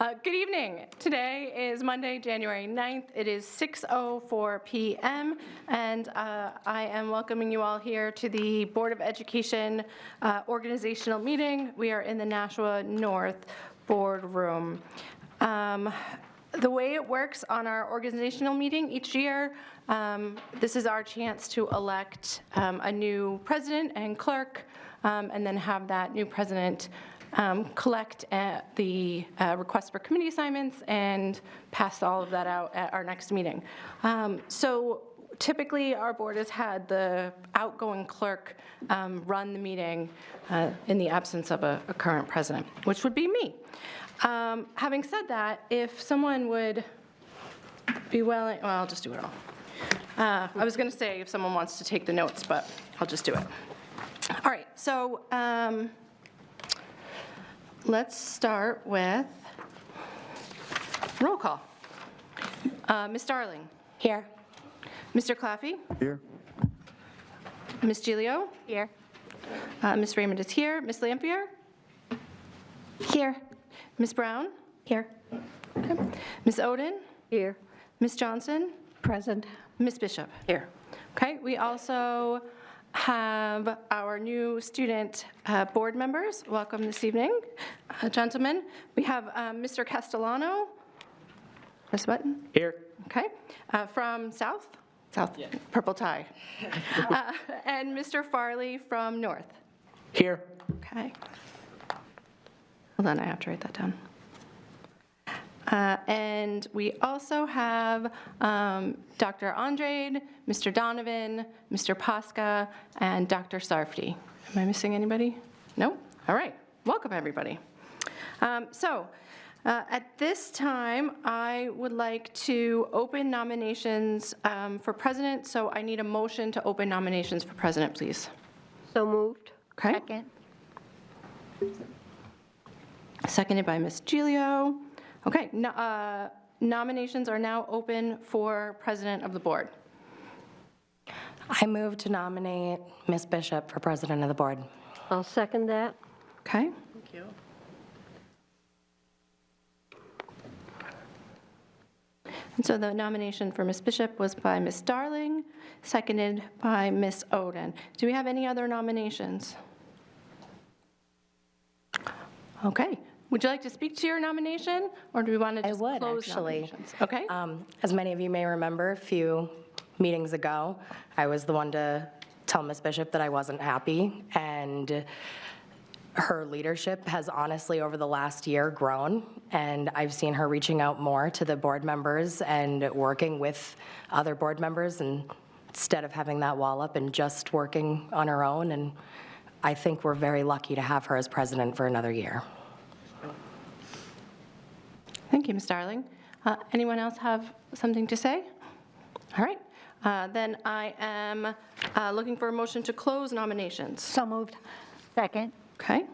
Good evening. Today is Monday, January 9th. It is 6:04 p.m. and I am welcoming you all here to the Board of Education organizational meeting. We are in the Nashua North Boardroom. The way it works on our organizational meeting each year, this is our chance to elect a new president and clerk, and then have that new president collect the request for committee assignments and pass all of that out at our next meeting. So typically our board has had the outgoing clerk run the meeting in the absence of a current president, which would be me. Having said that, if someone would be willing, well, I'll just do it all. I was going to say if someone wants to take the notes, but I'll just do it. All right, so let's start with roll call. Ms. Darling? Here. Mr. Claffey? Here. Ms. Giglio? Here. Ms. Raymond is here. Ms. Lampier? Here. Ms. Brown? Here. Okay. Ms. Oden? Here. Ms. Johnson? Present. Ms. Bishop? Here. Okay, we also have our new student board members. Welcome this evening, gentlemen. We have Mr. Castellano. Press the button. Here. Okay, from South? South, yeah. Purple tie. And Mr. Farley from North. Here. Okay. Hold on, I have to write that down. And we also have Dr. Andrade, Mr. Donovan, Mr. Pasca, and Dr. Sarfty. Am I missing anybody? No? All right. Welcome, everybody. At this time, I would like to open nominations for president. So I need a motion to open nominations for president, please. So moved. Okay. Second. Seconded by Ms. Giglio. Okay, nominations are now open for president of the board. I move to nominate Ms. Bishop for president of the board. I'll second that. Okay. Thank you. And so the nomination for Ms. Bishop was by Ms. Darling, seconded by Ms. Oden. Do we have any other nominations? Okay. Would you like to speak to your nomination, or do we want to just close nominations? Okay. As many of you may remember, a few meetings ago, I was the one to tell Ms. Bishop that I wasn't happy, and her leadership has honestly over the last year grown, and I've seen her reaching out more to the board members and working with other board members instead of having that wall up and just working on her own, and I think we're very lucky to have her as president for another year. Thank you, Ms. Darling. Anyone else have something to say? All right. Then I am looking for a motion to close nominations. So moved. Second. Okay.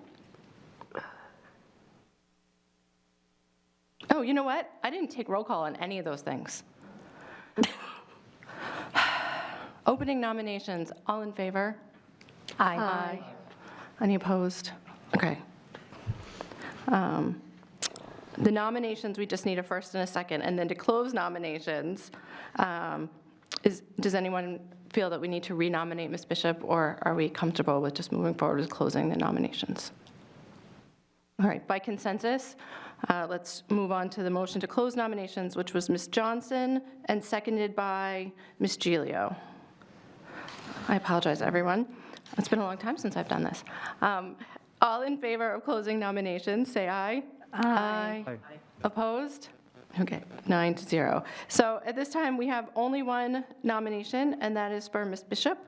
Oh, you know what? I didn't take roll call on any of those things. Opening nominations. All in favor? Aye. Aye. Any opposed? Okay. The nominations, we just need a first and a second. And then to close nominations, does anyone feel that we need to renominate Ms. Bishop, or are we comfortable with just moving forward with closing the nominations? All right, by consensus, let's move on to the motion to close nominations, which was Ms. Johnson and seconded by Ms. Giglio. I apologize, everyone. It's been a long time since I've done this. All in favor of closing nominations, say aye. Aye. Aye. Opposed? Okay, 9-0. So at this time, we have only one nomination, and that is for Ms. Bishop.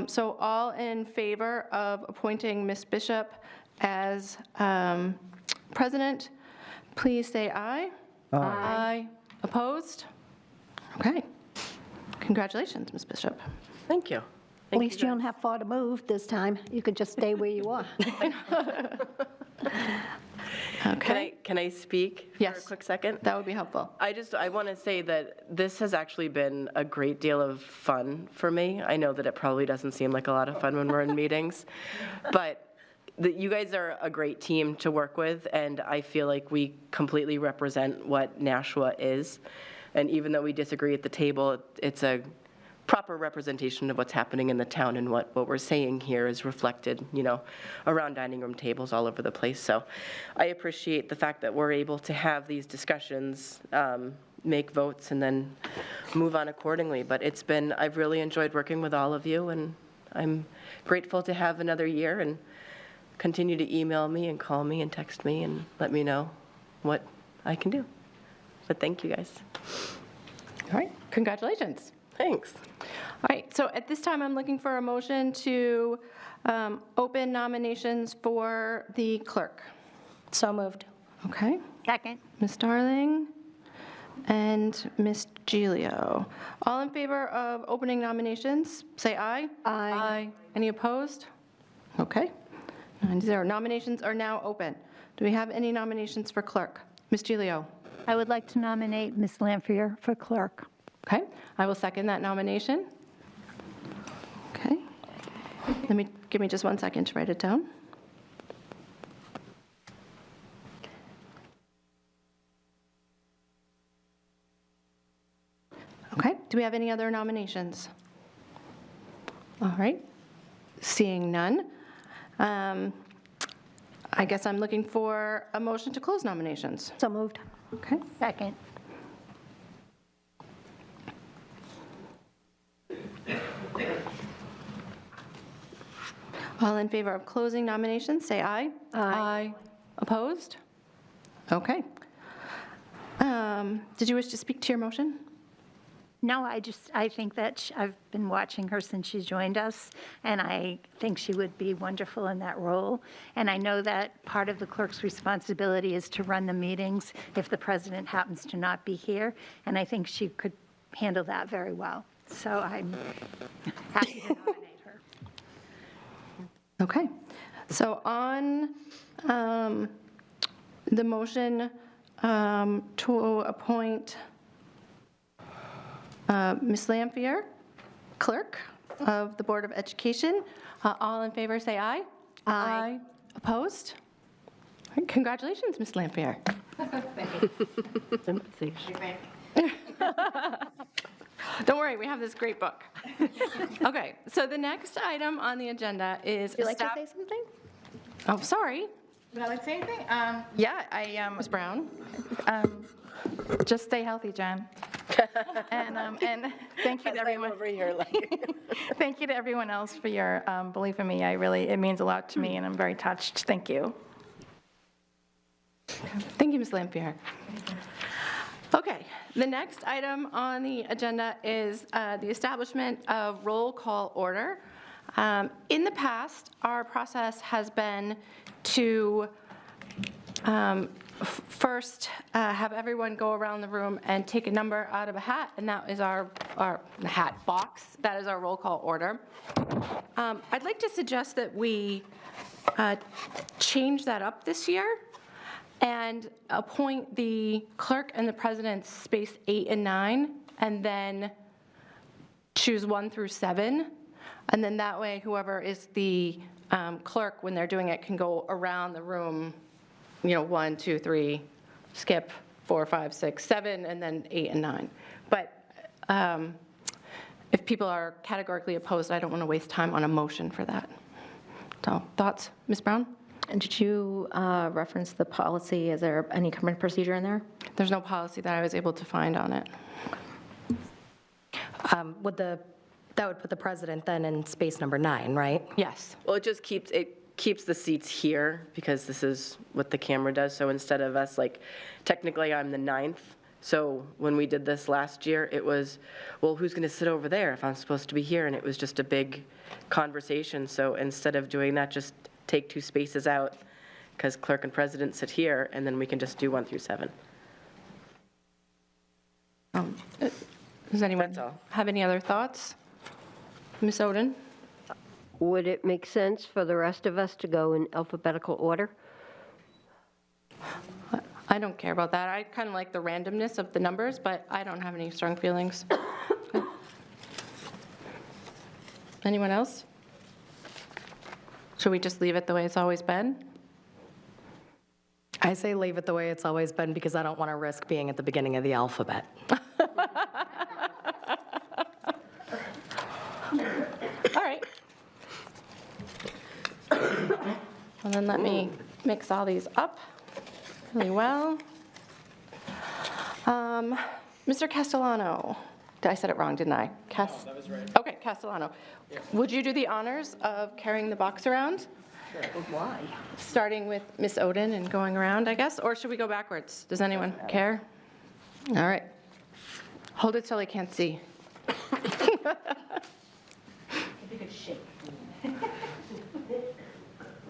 So all in favor of appointing Ms. Bishop as president, please say aye. Aye. Aye. Opposed? Okay. Congratulations, Ms. Bishop. Thank you. At least you don't have far to move this time. You could just stay where you are. Okay. Can I speak Yes. for a quick second? That would be helpful. I want to say that this has actually been a great deal of fun for me. I know that it probably doesn't seem like a lot of fun when we're in meetings, but you guys are a great team to work with, and I feel like we completely represent what Nashua is. And even though we disagree at the table, it's a proper representation of what's happening in the town, and what we're saying here is reflected, around dining room tables all over the place. So I appreciate the fact that we're able to have these discussions, make votes, and then move on accordingly. But I've really enjoyed working with all of you, and I'm grateful to have another year, and continue to email me and call me and text me and let me know what I can do. But thank you, guys. All right, congratulations. Thanks. All right, so at this time, I'm looking for a motion to open nominations for the clerk. So moved. Okay, Second. Ms. Darling and Ms. Gilio. All in favor of opening nominations, say aye. Aye. Any opposed? Okay. 9-0. Nominations are now open. Do we have any nominations for clerk? Ms. Gilio? I would like to nominate Ms. Lampier for clerk. Okay, I will second that nomination. Okay. Give me just 1 second to write it down. Okay, do we have any other nominations? All right, seeing none. I guess I'm looking for a motion to close nominations. So moved. Okay. Second. All in favor of closing nominations, say aye. Aye. Opposed? Okay. Did you wish to speak to your motion? No, I think that I've been watching her since she joined us, and I think she would be wonderful in that role. And I know that part of the clerk's responsibility is to run the meetings if the president happens to not be here, and I think she could handle that very well. So I'm happy to nominate her. Okay. So on the motion to appoint Ms. Lampier, clerk of the Board of Education, all in favor, say aye. Aye. Opposed? All right, congratulations, Ms. Lampier. Sympathy. Don't worry, we have this great book. Okay, so the next item on the agenda is. Would you like to say something? Oh, sorry. Would I like to say anything? Yeah, Ms. Brown? just stay healthy, Jen. And thank you to everyone. Over here, like. Thank you to everyone else for your belief in me. It means a lot to me, and I'm very touched. Thank you. Thank you, Ms. Lampier. Okay, the next item on the agenda is the establishment of roll call order. In the past, our process has been to first have everyone go around the room and take a number out of a hat, and that is our hat box. That is our roll call order. I'd like to suggest that we change that up this year and appoint the clerk and the president's space 8 and 9, and then choose 1 through 7. And then that way, whoever is the clerk when they're doing it can go around the room, 1, 2, 3, skip 4, 5, 6, 7, and then 8 and 9. But if people are categorically opposed, I don't want to waste time on a motion for that. So, thoughts, Ms. Brown? And did you reference the policy? Is there any current procedure in there? There's no policy that I was able to find on it. That would put the president then in space number 9, right? Yes. Well, it keeps the seats here, because this is what the camera does. So instead of us, technically I'm the 9th. So when we did this last year, it was, well, who's going to sit over there if I'm supposed to be here? And it was just a big conversation. So instead of doing that, just take 2 spaces out, because clerk and president sit here, and then we can just do 1 through 7. Does anyone That's all. have any other thoughts? Ms. Oden? Would it make sense for the rest of us to go in alphabetical order? I don't care about that. I kind of like the randomness of the numbers, but I don't have any strong feelings. Anyone else? should we just leave it the way it's always been? I say leave it the way it's always been because I don't want to risk being at the beginning of the alphabet. All right. And then let me mix all these up really well. Mr. Castellano, I said it wrong, didn't I? That was right. Okay, Castellano. Would you do the honors of carrying the box around? Sure. Why? Starting with Miss Oden and going around, I guess, or should we go backwards? Does anyone care? All right. Hold it till I can't see.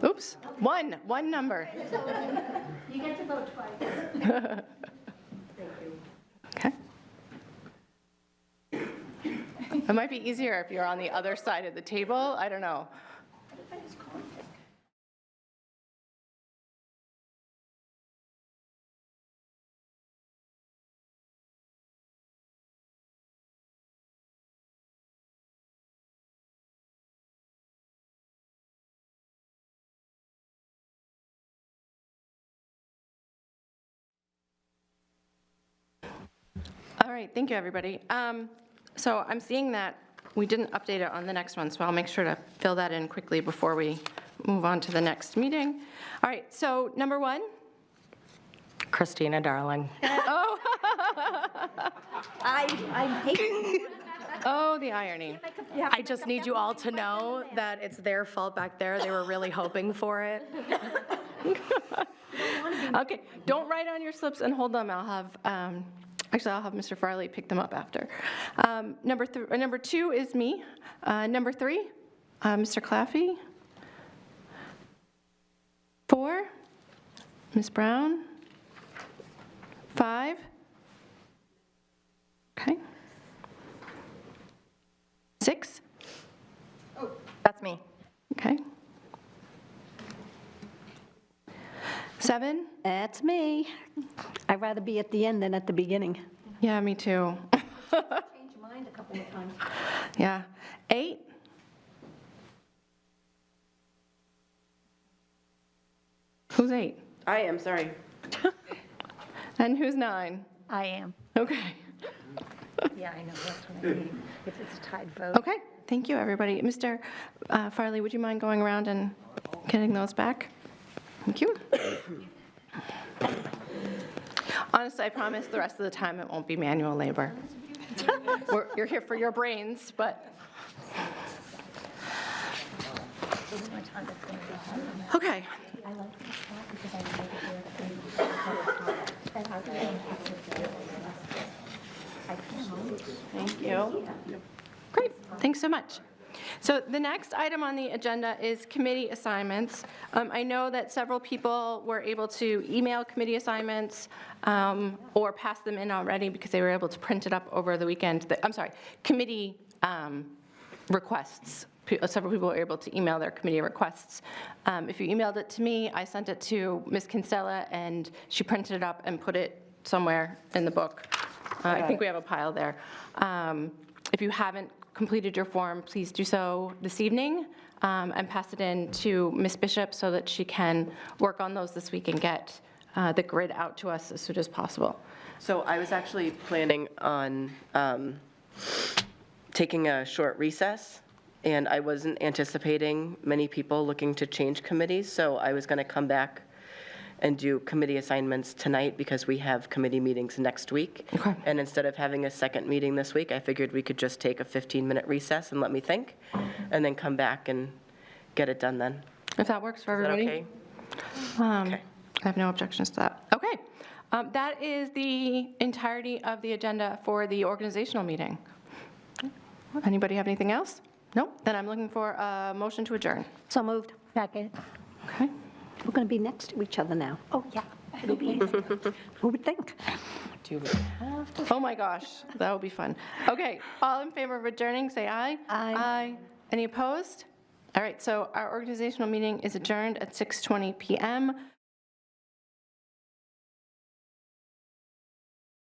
Oops, one number. You get to vote twice. Okay. It might be easier if you're on the other side of the table. I don't know. All right, thank you, everybody. So I'm seeing that we didn't update it on the next one, so I'll make sure to fill that in quickly before we move on to the next meeting. All right, so number 1. Christina, darling. Oh, I hate oh, the irony. I just need you all to know that it's their fault back there. They were really hoping for it. Okay, don't write on your slips and hold them. I'll have, actually, I'll have Mr. Farley pick them up after. Number 2 is me. Number 3, Mr. Claffey. 4, Ms. Brown. 5, okay. 6, That's me. okay. 7, That's me. I'd rather be at the end than at the beginning. yeah, me too. Change your mind a couple of times. Yeah. 8, who's 8? I am, sorry. And who's 9? I am. Okay. Yeah, I know, that's what I mean. If it's a tied vote. Okay, thank you, everybody. Mr. Farley, would you mind going around and getting those back? Thank you. Honestly, I promise the rest of the time it won't be manual labor. You're here for your brains, but. Okay. Thank you. Great, thanks so much. So the next item on the agenda is committee assignments. I know that several people were able to email committee assignments or pass them in already because they were able to print it up over the weekend. I'm sorry, committee requests. Several people were able to email their committee requests. If you emailed it to me, I sent it to Ms. Kinsella, and she printed it up and put it somewhere in the book. I think we have a pile there. If you haven't completed your form, please do so this evening and pass it in to Ms. Bishop so that she can work on those this week and get the grid out to us as soon as possible. So I was actually planning on taking a short recess, and I wasn't anticipating many people looking to change committees, so I was going to come back and do committee assignments tonight because we have committee meetings next week. Okay. And instead of having a second meeting this week, I figured we could just take a 15-minute recess and let me think, and then come back and get it done then. If that works for Is that everybody. okay? I have no objections to that. Okay. That is the entirety of the agenda for the organizational meeting. Anybody have anything else? No? Then I'm looking for a motion to adjourn. So moved. Second. Okay. We're going to be next to each other now. Oh, yeah. Who would think? Oh my gosh, that will be fun. Okay, all in favor of adjourning, say aye. Aye. Aye. Any opposed? All right, so our organizational meeting is adjourned at 6:20 PM.